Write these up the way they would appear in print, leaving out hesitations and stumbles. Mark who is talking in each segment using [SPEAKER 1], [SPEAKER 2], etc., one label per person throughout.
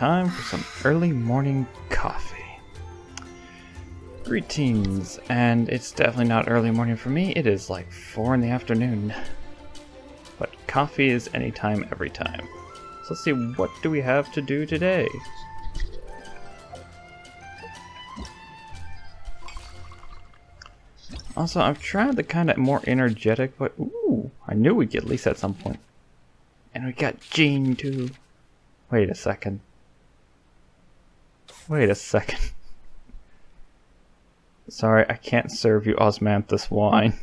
[SPEAKER 1] time for some early morning coffee. Greetings, and it's definitely not early morning for me. It is like 4 in the afternoon. But coffee is anytime, every time. So let's see, what do we have to do today? Also, I've tried the kind of more energetic, but ooh, I knew we'd get Lisa at some point. And we got Jean too. Wait a second. Sorry, I can't serve you osmanthus wine.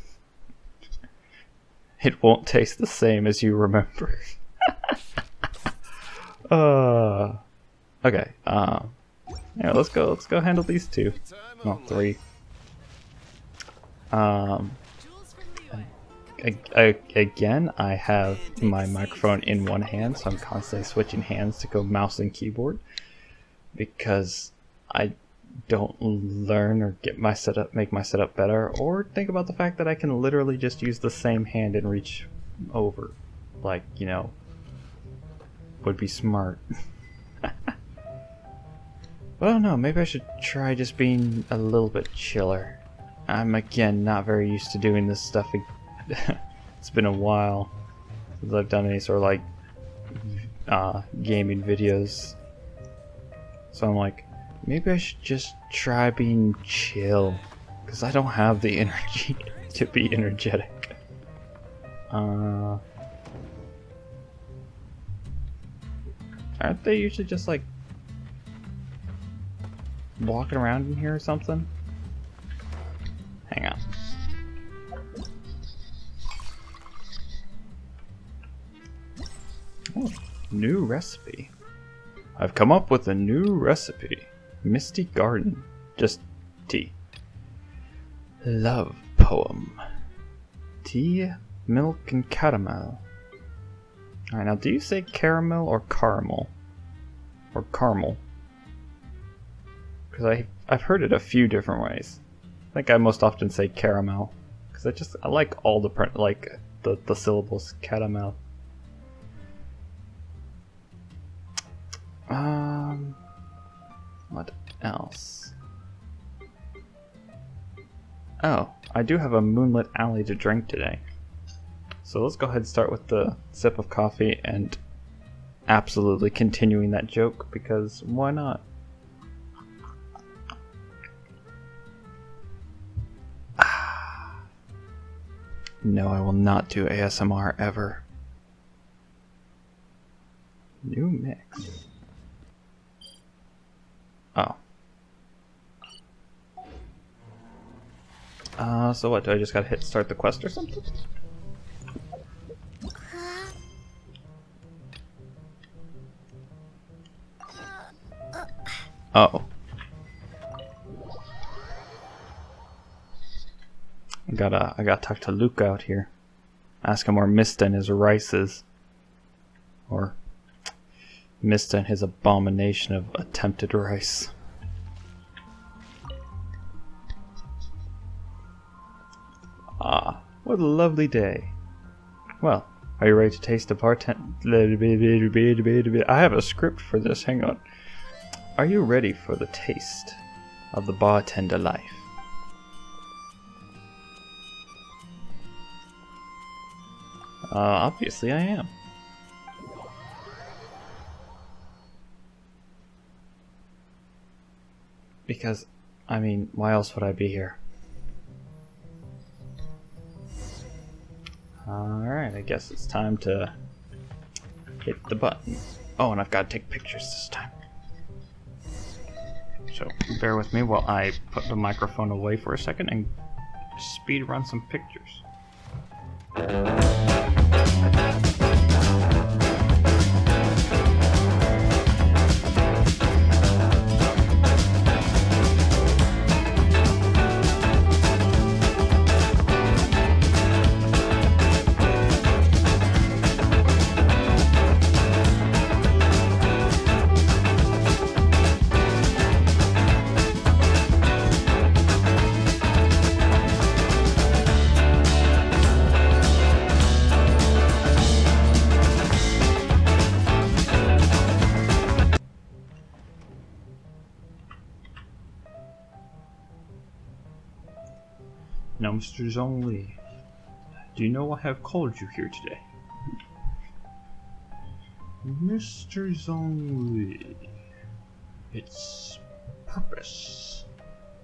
[SPEAKER 1] It won't taste the same as you remember. Okay. Yeah, let's go handle these two. Well, 3. Again, I have my microphone in one hand, so I'm constantly switching hands to go mouse and keyboard because I don't learn or make my setup better, or think about the fact that I can literally just use the same hand and reach over, like, you know, would be smart. Well, no, maybe I should try just being a little bit chiller. I'm again not very used to doing this stuff. It's been a while since I've done any sort of like gaming videos, so I'm like, maybe I should just try being chill, because I don't have the energy to be energetic. Aren't they usually just like walking around in here or something? Hang on. Oh, new recipe. I've come up with a new recipe. Misty Garden. Just tea. Love poem. Tea, milk, and caramel. Alright, now do you say caramel or caramel? Or caramel? Because I've heard it a few different ways. I think I most often say caramel. Because I like all the the syllables. Caramel. What else? Oh, I do have a moonlit alley to drink today. So let's go ahead and start with the sip of coffee and absolutely continuing that joke, because why not? No, I will not do ASMR ever. New mix. Oh. So what, do I just gotta hit start the quest or something? Oh. I gotta talk to Luke out here. Ask him where Mista and his rice is. Or Mista and his abomination of attempted rice. Ah, what a lovely day. Well, are you ready to taste the I have a script for this, hang on. Are you ready for the taste of the bartender life? Obviously I am. Because, I mean, why else would I be here? Alright, I guess it's time to hit the button. Oh, and I've got to take pictures this time. So, bear with me while I put the microphone away for a second and speed run some pictures. Now, Mr. Zhongli, do you know why I have called you here today? Mr. Zhongli, it's purpose.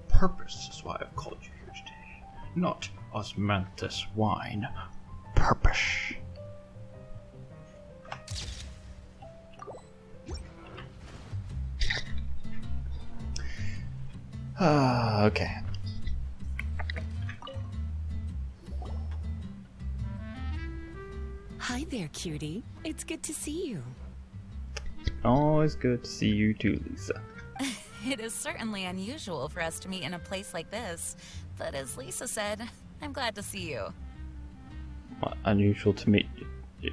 [SPEAKER 1] Purpose is why I've called you here today. Not osmanthus wine. Purpose. Okay.
[SPEAKER 2] Hi there, cutie. It's good to see you.
[SPEAKER 1] Always good to see you too, Lisa.
[SPEAKER 3] It is certainly unusual for us to meet in a place like this, but as Lisa said, I'm glad to see you.
[SPEAKER 1] What, unusual to meet you?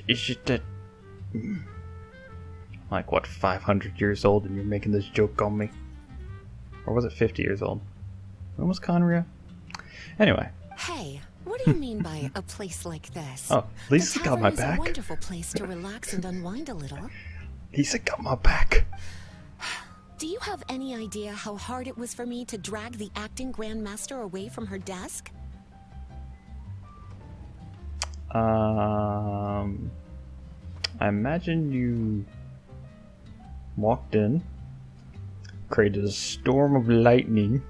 [SPEAKER 1] Is it that... Like, what, 500 years old and you're making this joke on me? Or was it 50 years old? When was Conria? Anyway.
[SPEAKER 2] Hey, what do you mean by a place like this?
[SPEAKER 1] Oh, Lisa got my
[SPEAKER 2] The tavern is
[SPEAKER 1] back.
[SPEAKER 2] a wonderful place to relax and unwind a little.
[SPEAKER 1] Lisa got my back.
[SPEAKER 2] Do you have any idea how hard it was for me to drag the acting grandmaster away from her desk?
[SPEAKER 1] I imagine you walked in, created a storm of lightning,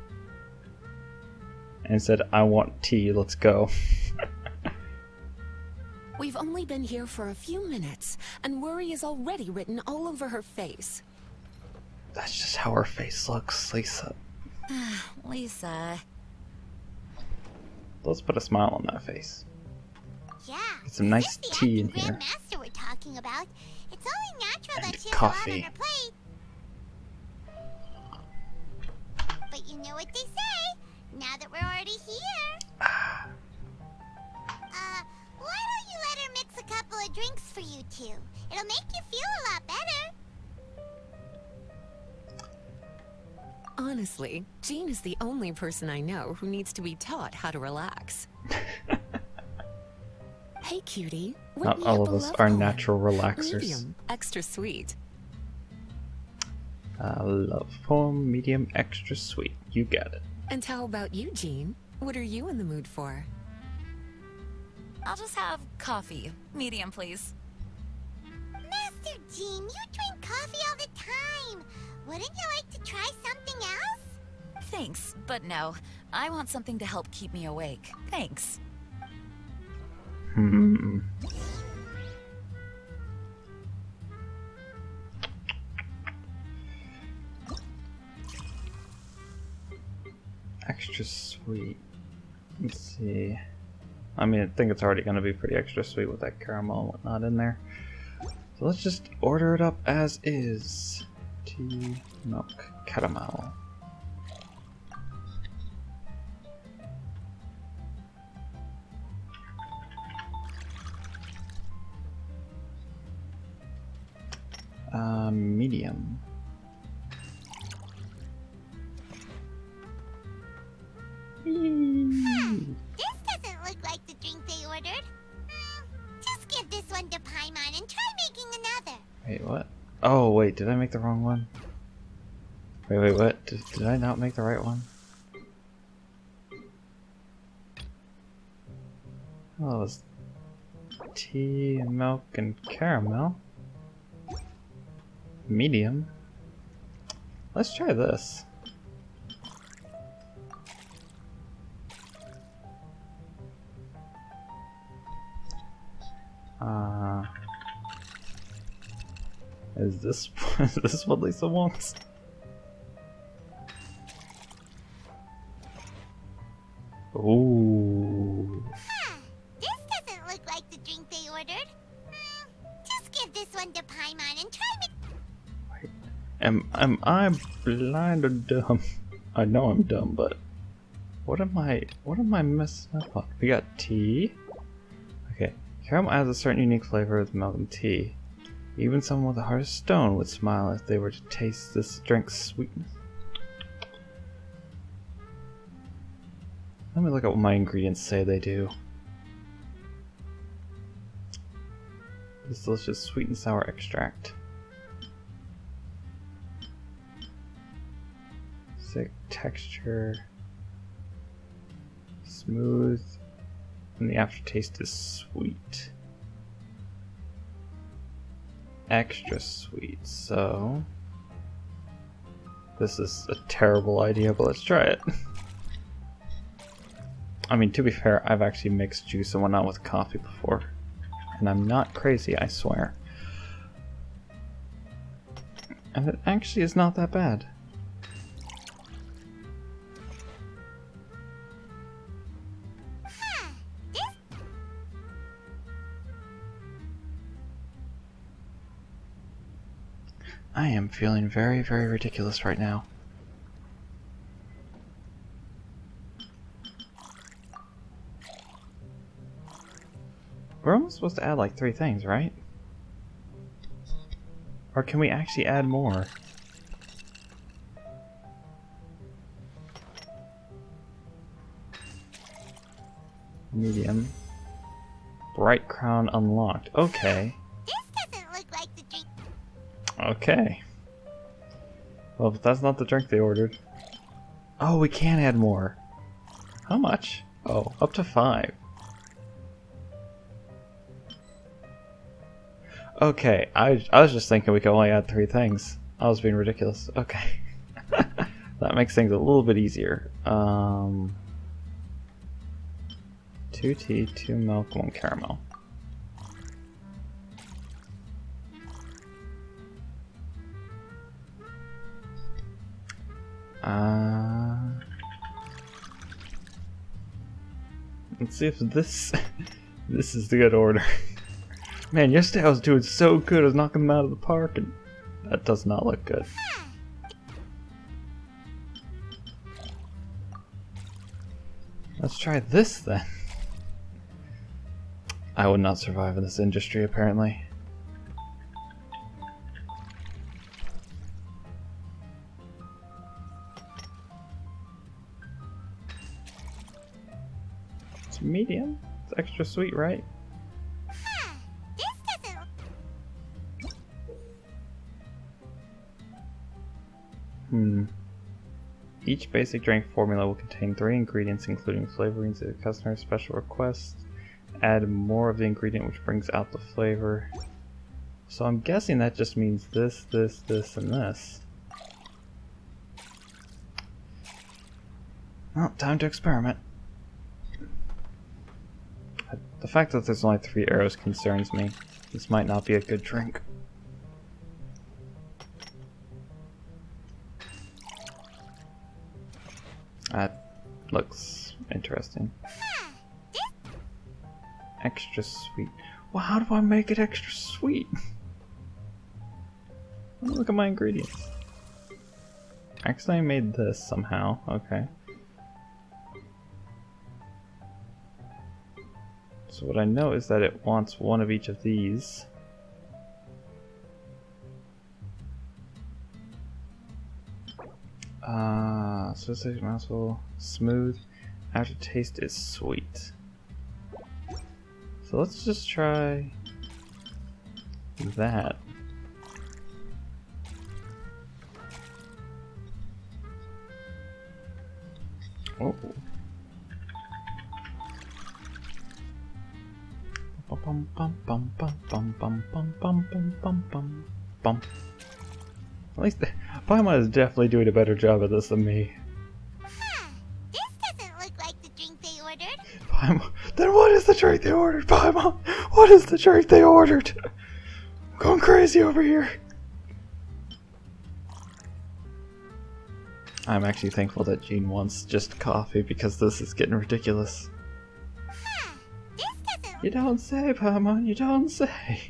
[SPEAKER 1] and said, I want tea, let's go.
[SPEAKER 2] We've only been here for a few minutes, and worry is already written all over her face.
[SPEAKER 1] That's just how her face looks, Lisa.
[SPEAKER 3] Lisa.
[SPEAKER 1] Let's put a smile on that face.
[SPEAKER 4] Yeah.
[SPEAKER 1] Get some nice tea in here.
[SPEAKER 4] Grandmaster we're talking about. It's only natural
[SPEAKER 1] And
[SPEAKER 4] that she
[SPEAKER 1] coffee.
[SPEAKER 4] has a lot on her plate. But you know what they say, now that we're already here. Why don't you let her mix a couple of drinks for you two? It'll make you feel a lot better.
[SPEAKER 2] Honestly, Jean is the only person I know who needs to be taught how to relax. Hey, cutie.
[SPEAKER 1] Not all of us are natural relaxers.
[SPEAKER 2] Medium, extra sweet.
[SPEAKER 1] Love poem, medium, extra sweet. You get it.
[SPEAKER 2] And how about you, Jean? What are you in the mood for?
[SPEAKER 3] I'll just have coffee. Medium, please.
[SPEAKER 4] Master Jean, you drink coffee all the time. Wouldn't you like to try something else?
[SPEAKER 3] Thanks, but no. I want something to help keep me awake. Thanks.
[SPEAKER 1] Extra sweet. Let's see. I mean, I think it's already going to be pretty extra sweet with that caramel and whatnot in there. So let's just order it up as is. Tea, milk, caramel. Medium.
[SPEAKER 4] This doesn't look like the drink they ordered. Just give this one to Paimon and try making another.
[SPEAKER 1] Wait, what? Oh, wait, did I make the wrong one? Wait, what? Did I not make the right one? Oh, it was tea, milk, and caramel. Medium. Let's try this. Is this is this what Lisa wants? Ooh.
[SPEAKER 4] This doesn't look like the drink they ordered. Just give this one to Paimon and try
[SPEAKER 1] Wait, am I blind or dumb? I know I'm dumb, but what am I messing up on? We got tea. Okay, caramel adds a certain unique flavor with milk and tea. Even someone with a heart of stone would smile if they were to taste this drink's sweetness. Let me look at what my ingredients say they do. This delicious sweet and sour extract. Thick texture. Smooth. And the aftertaste is sweet. Extra sweet, so... This is a terrible idea, but let's try it. I mean, to be fair, I've actually mixed juice and whatnot with coffee before. And I'm not crazy, I swear. And it actually is not that bad. I am feeling very, very ridiculous right now. We're only supposed to add like 3 things, right? Or can we actually add more? Medium. Bright crown unlocked. Okay.
[SPEAKER 4] This doesn't look like the drink.
[SPEAKER 1] Okay. Well, if that's not the drink they ordered. Oh, we can add more. How much? Oh, up to 5. Okay, I was just thinking we could only add 3 things. I was being ridiculous. Okay. That makes things a little bit easier. 2 tea, 2 milk, 1 caramel. Let's see if this this is the good order. Man, yesterday I was doing so good, I was knocking them out of the park, and that does not look good. Let's try this then. I would not survive in this industry, apparently. It's medium. It's extra sweet, right?
[SPEAKER 4] This doesn't.
[SPEAKER 1] Each basic drink formula will contain 3 ingredients, including flavorings at the customer's special request. Add more of the ingredient which brings out the flavor. So I'm guessing that just means this, this, this, and this. Well, time to experiment. The fact that there's only 3 arrows concerns me. This might not be a good drink. That looks interesting. Extra sweet. Well, how do I make it extra sweet? Look at my ingredients. Actually, I made this somehow. Okay. So what I know is that it wants one of each of these. So it's like mouthful, smooth. Aftertaste is sweet. So let's just try that. Oh. Bum bum bum bum bum bum bum bum bum bum bum bum. At least Paimon is definitely doing a better job at this than me.
[SPEAKER 4] This doesn't look like the drink they ordered.
[SPEAKER 1] Paimon, then what is the drink they ordered, Paimon? What is the drink they ordered? I'm going crazy over here. I'm actually thankful that Jean wants just coffee because this is getting ridiculous.
[SPEAKER 4] This doesn't.
[SPEAKER 1] You don't say, Paimon, you don't say.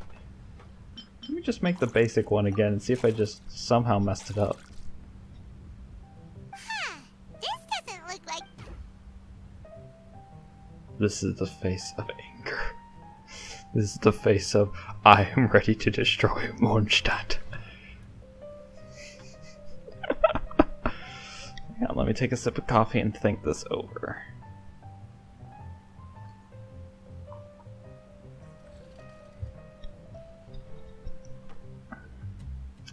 [SPEAKER 1] Let me just make the basic one again and see if I just somehow messed it up.
[SPEAKER 4] This doesn't look like.
[SPEAKER 1] This is the face of anger. This is the face of I am ready to destroy Mondstadt. Yeah, let me take a sip of coffee and think this over.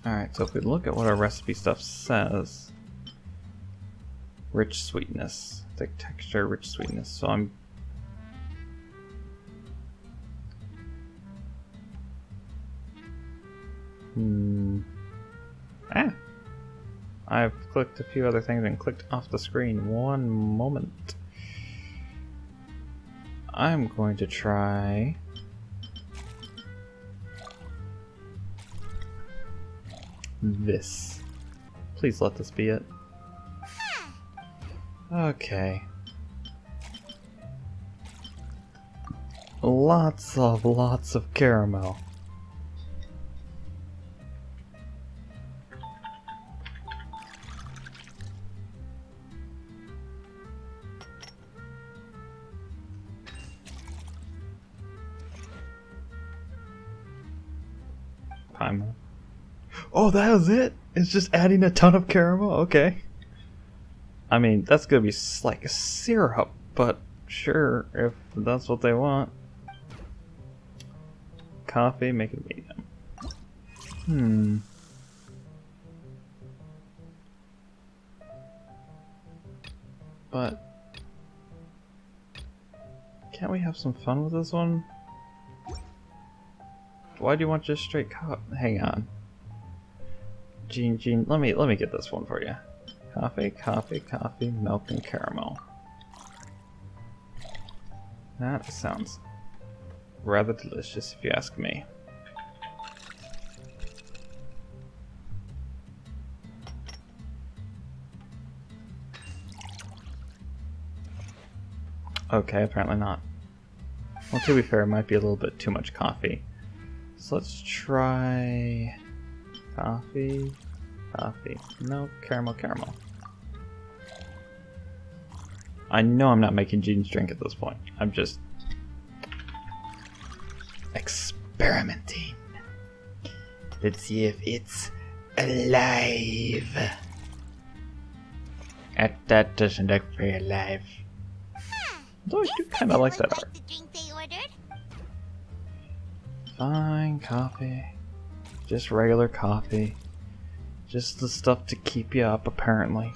[SPEAKER 1] Alright, so if we look at what our recipe stuff says, rich sweetness, thick texture, rich sweetness. So I'm... I've clicked a few other things and clicked off the screen. One moment. I'm going to try... this. Please let this be it. Okay. Lots of caramel. Paimon. Oh, that was it? It's just adding a ton of caramel? Okay. I mean, that's gonna be like a syrup, but sure, if that's what they want. Coffee, make it medium. But can't we have some fun with this one? Why do you want just straight coffee? Hang on. Gene, let me get this one for you. Coffee, milk, and caramel. That sounds rather delicious if you ask me. Okay, apparently not. Well, to be fair, it might be a little bit too much coffee. So let's try coffee, milk, caramel. I know I'm not making Gene's drink at this point. I'm just experimenting. Let's see if it's alive. That doesn't look very alive. Though I do kind of like that art.
[SPEAKER 4] The drink they ordered.
[SPEAKER 1] Fine coffee. Just regular coffee. Just the stuff to keep you up, apparently.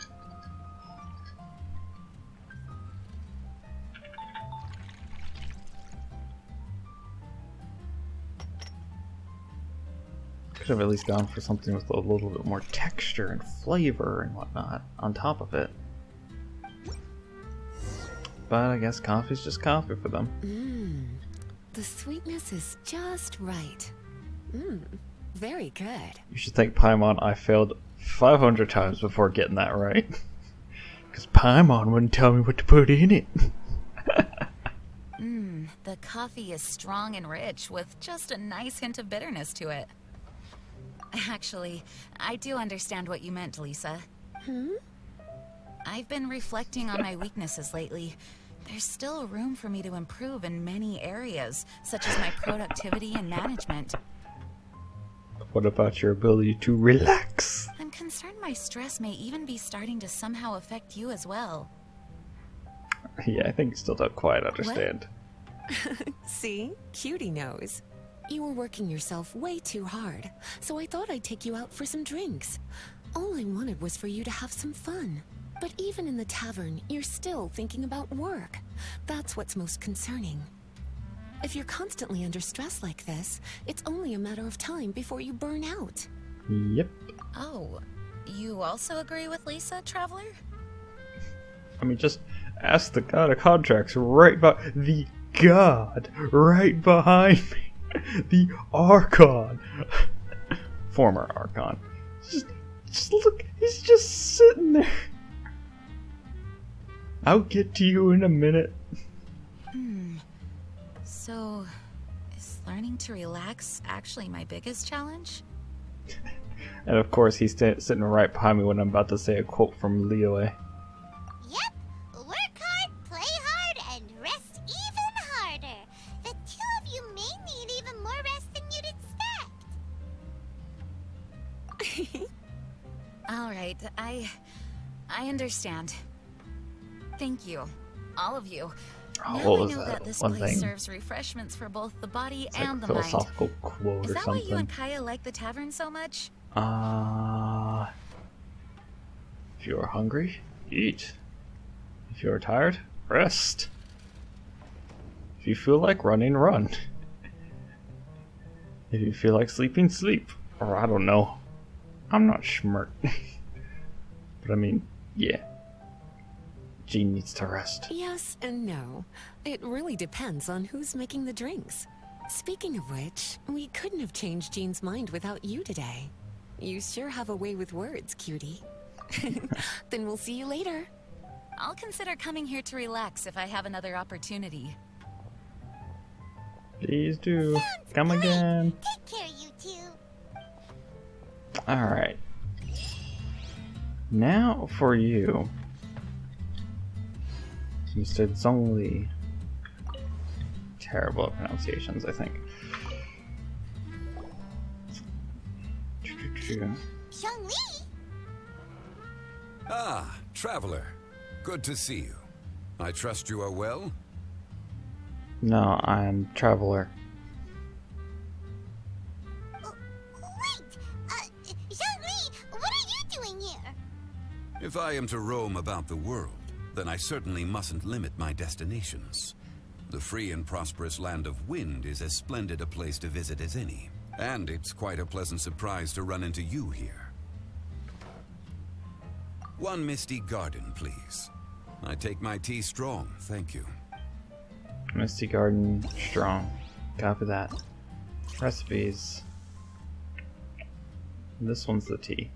[SPEAKER 1] Could have at least gone for something with a little bit more texture and flavor and whatnot on top of it. But I guess coffee's just coffee for them.
[SPEAKER 2] The sweetness is just right. Very good.
[SPEAKER 1] You should thank Paimon. I failed 500 times before getting that right. Because Paimon wouldn't tell me what to put in it.
[SPEAKER 3] The coffee is strong and rich with just a nice hint of bitterness to it. Actually, I do understand what you meant, Lisa. I've been reflecting on my weaknesses lately. There's still room for me to improve in many areas, such as my productivity and management.
[SPEAKER 1] What about your ability to relax?
[SPEAKER 3] I'm concerned my stress may even be starting to somehow affect you as well.
[SPEAKER 1] Yeah, I think you still don't quite understand.
[SPEAKER 2] See? Cutie knows. You were working yourself way too hard, so I thought I'd take you out for some drinks. All I wanted was for you to have some fun. But even in the tavern, you're still thinking about work. That's what's most concerning. If you're constantly under stress like this, it's only a matter of time before you burn out.
[SPEAKER 1] Yep.
[SPEAKER 3] Oh, you also agree with Lisa, Traveler?
[SPEAKER 1] I mean, just ask the god of contracts right by the god right behind me. The Archon. Former Archon. Just look, he's just sitting there. I'll get to you in a minute.
[SPEAKER 3] So, is learning to relax actually my biggest challenge?
[SPEAKER 1] And of course, he's sitting right behind me when I'm about to say a quote from Leo.
[SPEAKER 4] Yep. Work hard, play hard, and rest even harder. The two of you may need even more rest than you'd expect.
[SPEAKER 3] All right, I understand. Thank you, all of you.
[SPEAKER 1] Oh,
[SPEAKER 3] Now
[SPEAKER 1] what
[SPEAKER 3] I
[SPEAKER 1] was
[SPEAKER 3] know
[SPEAKER 1] that?
[SPEAKER 3] that this
[SPEAKER 1] One
[SPEAKER 3] place
[SPEAKER 1] thing.
[SPEAKER 3] serves refreshments for both the body
[SPEAKER 1] It's like
[SPEAKER 3] and
[SPEAKER 1] a
[SPEAKER 3] the mind.
[SPEAKER 1] philosophical quote
[SPEAKER 3] Is
[SPEAKER 1] or
[SPEAKER 3] that why you
[SPEAKER 1] something.
[SPEAKER 3] and Kaya like the tavern so much?
[SPEAKER 1] If you are hungry, eat. If you're tired, rest. If you feel like running, run. If you feel like sleeping, sleep. Or I don't know. I'm not schmert. But I mean, yeah. Jean needs to rest.
[SPEAKER 2] Yes and no. It really depends on who's making the drinks. Speaking of which, we couldn't have changed Jean's mind without you today. You sure have a way with words, cutie. Then we'll see you later.
[SPEAKER 3] I'll consider coming here to relax if I have another opportunity.
[SPEAKER 1] Please do.
[SPEAKER 4] Sounds
[SPEAKER 1] Come
[SPEAKER 4] great.
[SPEAKER 1] again.
[SPEAKER 4] Take care, you two.
[SPEAKER 1] Alright. Now for you, Mr. Zhongli. Terrible at pronunciations, I think.
[SPEAKER 4] Zhongli?
[SPEAKER 5] Ah, traveler. Good to see you. I trust you are well?
[SPEAKER 1] No, I'm Traveler.
[SPEAKER 4] Wait! Zhongli, what are you doing here?
[SPEAKER 5] If I am to roam about the world, then I certainly mustn't limit my destinations. The free and prosperous land of Wind is as splendid a place to visit as any. And it's quite a pleasant surprise to run into you here. One Misty Garden, please. I take my tea strong, thank you.
[SPEAKER 1] Misty Garden, strong. Copy that. Recipes. This one's the tea.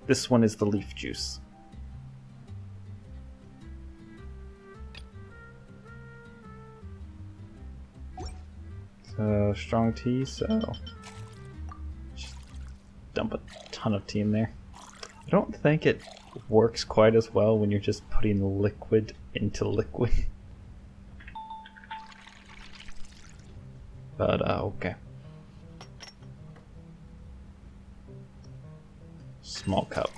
[SPEAKER 1] This one is the leaf juice. So, strong tea, so just dump a ton of tea in there. I don't think it works quite as well when you're just putting liquid into liquid. But, okay. Small cup.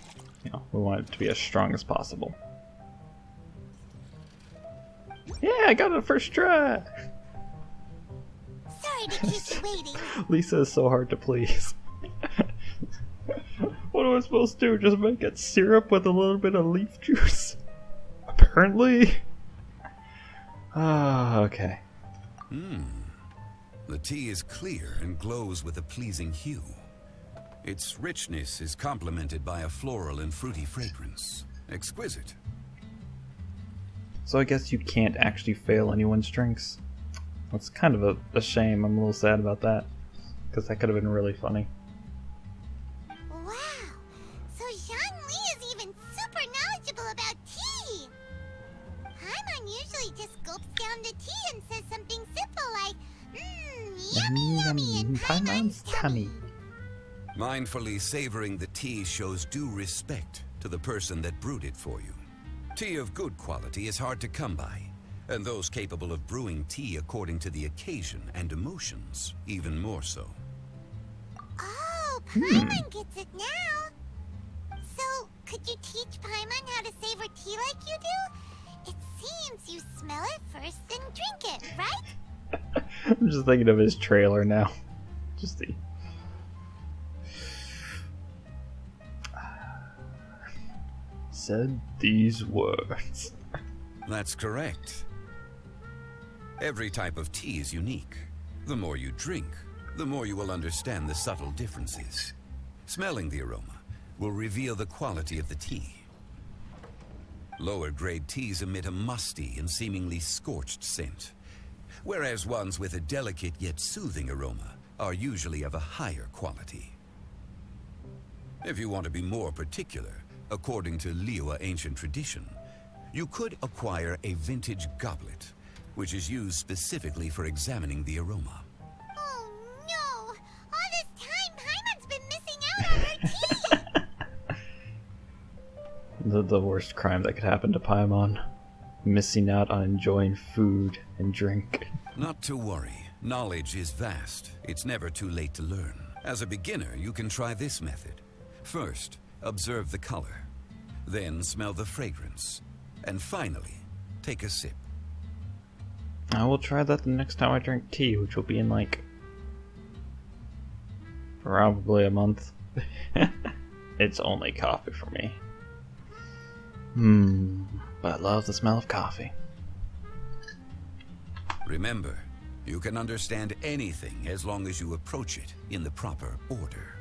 [SPEAKER 1] You know, we want it to be as strong as possible. Yeah, I got it first try!
[SPEAKER 4] Sorry to keep you waiting.
[SPEAKER 1] Lisa is so hard to please. What am I supposed to do? Just make it syrup with a little bit of leaf juice? Apparently. Okay.
[SPEAKER 5] The tea is clear and glows with a pleasing hue. Its richness is complemented by a floral and fruity fragrance. Exquisite.
[SPEAKER 1] So I guess you can't actually fail anyone's drinks. That's kind of a shame. I'm a little sad about that. Because that could have been really funny.
[SPEAKER 4] Wow! So Zhongli is even super knowledgeable about tea! Paimon usually just gulps down the tea and says something simple like, yummy yummy in Paimon's tummy.
[SPEAKER 5] Mindfully savoring the tea shows due respect to the person that brewed it for you. Tea of good quality is hard to come by, and those capable of brewing tea according to the occasion and emotions, even more so.
[SPEAKER 4] Oh, Paimon gets it now! So, could you teach Paimon how to savor tea like you do? It seems you smell it first and drink it, right?
[SPEAKER 1] I'm just thinking of his trailer now. Just the... Said these words.
[SPEAKER 5] That's correct. Every type of tea is unique. The more you drink, the more you will understand the subtle differences. Smelling the aroma will reveal the quality of the tea. Lower grade teas emit a musty and seemingly scorched scent, whereas ones with a delicate yet soothing aroma are usually of a higher quality. If you want to be more particular, according to Liyue ancient tradition, you could acquire a vintage goblet, which is used specifically for examining the aroma.
[SPEAKER 4] Oh no! All this time, Paimon's been missing out on her tea!
[SPEAKER 1] The worst crime that could happen to Paimon. Missing out on enjoying food and drink.
[SPEAKER 5] Not to worry. Knowledge is vast. It's never too late to learn. As a beginner, you can try this method. First, observe the color. Then smell the fragrance. And finally, take a sip.
[SPEAKER 1] I will try that the next time I drink tea, which will be in like... probably a month. It's only coffee for me. but I love the smell of coffee.
[SPEAKER 5] Remember, you can understand anything as long as you approach it in the proper order.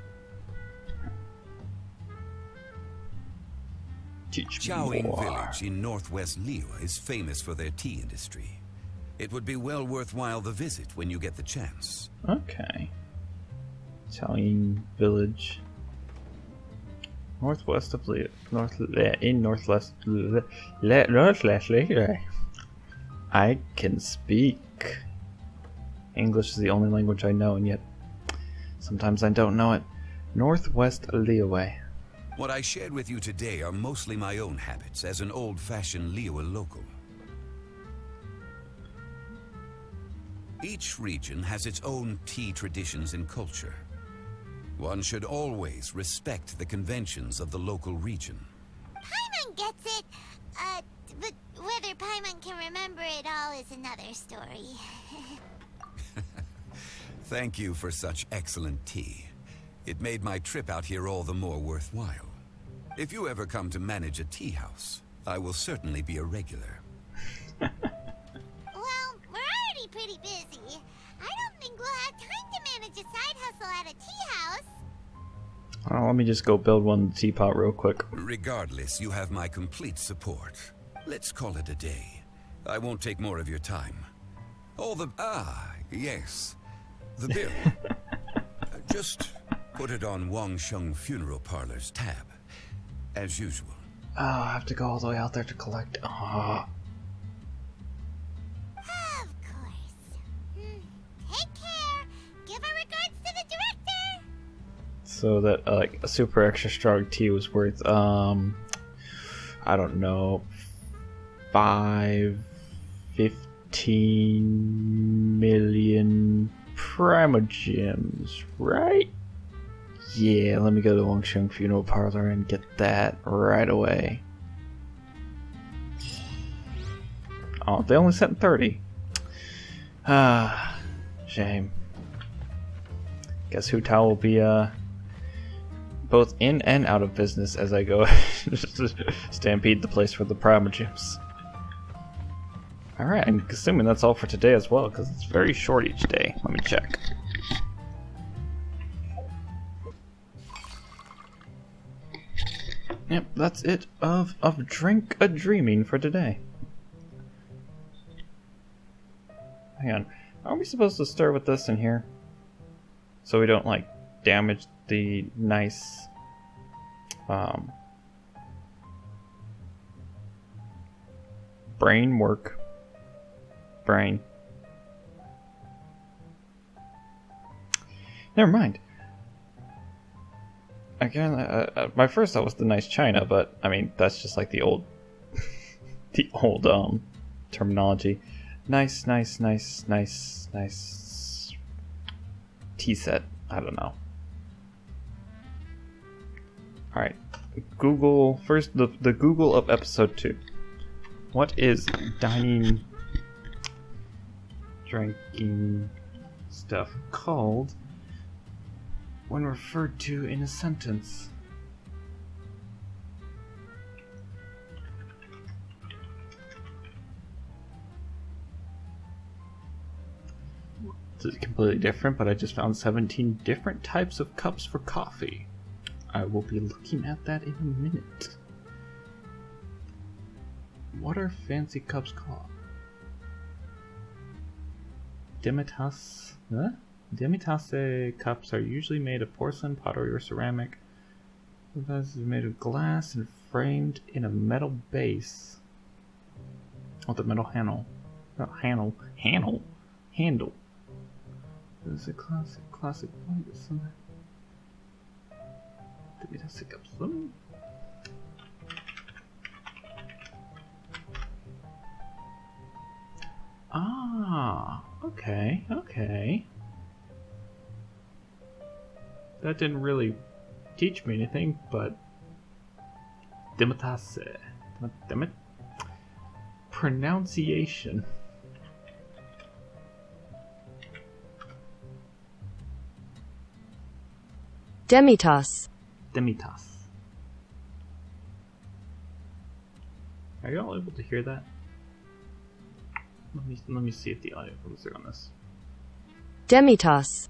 [SPEAKER 1] Teach me
[SPEAKER 5] Chaoying
[SPEAKER 1] more.
[SPEAKER 5] Village in northwest Liyue is famous for their tea industry. It would be well worthwhile the visit when you get the chance.
[SPEAKER 1] Okay. Italian village. Northwest of Liyue. Northwest Liyue. I can speak. English is the only language I know, and yet sometimes I don't know it. Northwest Liyue.
[SPEAKER 5] What I shared with you today are mostly my own habits as an old-fashioned Liyue local. Each region has its own tea traditions and culture. One should always respect the conventions of the local region.
[SPEAKER 4] Paimon gets it, but whether Paimon can remember it all is another story.
[SPEAKER 5] Thank you for such excellent tea. It made my trip out here all the more worthwhile. If you ever come to manage a tea house, I will certainly be a regular.
[SPEAKER 4] Well, we're already pretty busy. I don't think we'll have time to manage a side hustle at a tea house.
[SPEAKER 1] Oh, let me just go build one teapot real quick.
[SPEAKER 5] Regardless, you have my complete support. Let's call it a day. I won't take more of your time. Yes. The bill. Just put it on Wang Sheng Funeral Parlor's tab. As usual.
[SPEAKER 1] Oh, I have to go all the way out there to collect. Oh.
[SPEAKER 4] Of course. Take care. Give our regards to the director.
[SPEAKER 1] So that like a super extra strong tea was worth I don't know, 15 million primogems, right? Yeah, let me go to Longsheng Funeral Parlor and get that right away. Oh, they only sent 30. Ah, shame. Guess Hu Tao will be both in and out of business as I go stampede the place for the primogems. Alright, I'm assuming that's all for today as well, because it's very short each day. Let me check. Yep, that's it of Drink a Dreaming for today. Hang on. Are we supposed to stir with this in here? So we don't, like, damage the nice, brain work. Brain. Never mind. Again, my first thought was the nice china, but I mean that's just like the old, terminology. Nice tea set. I don't know. All right, Google first. The Google of episode 2. What is dining, drinking stuff called when referred to in a sentence? This is completely different, but I just found 17 different types of cups for coffee. I will be looking at that in a minute. What are fancy cups called? Demitasse? Huh? Demitasse cups are usually made of porcelain, pottery, or ceramic. The vase is made of glass and framed in a metal base. With a metal handle. Handle. This is a classic point. Demitasse cups. Ah, okay. That didn't really teach me anything, but Demitasse. Pronunciation.
[SPEAKER 6] Demitasse.
[SPEAKER 1] Are y'all able to hear that? Let me see if the audio comes through on this.
[SPEAKER 6] Demitas.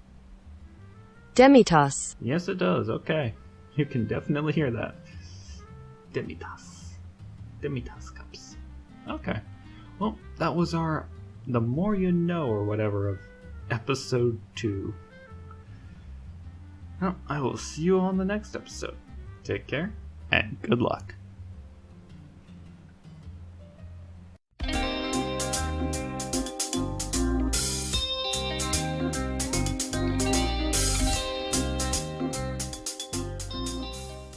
[SPEAKER 6] Demitas.
[SPEAKER 1] Yes, it does. Okay. You can definitely hear that. Demitas. Demitas cups. Okay. Well, that was our The More You Know or whatever of episode 2. Well, I will see you on the next episode. Take care and good luck.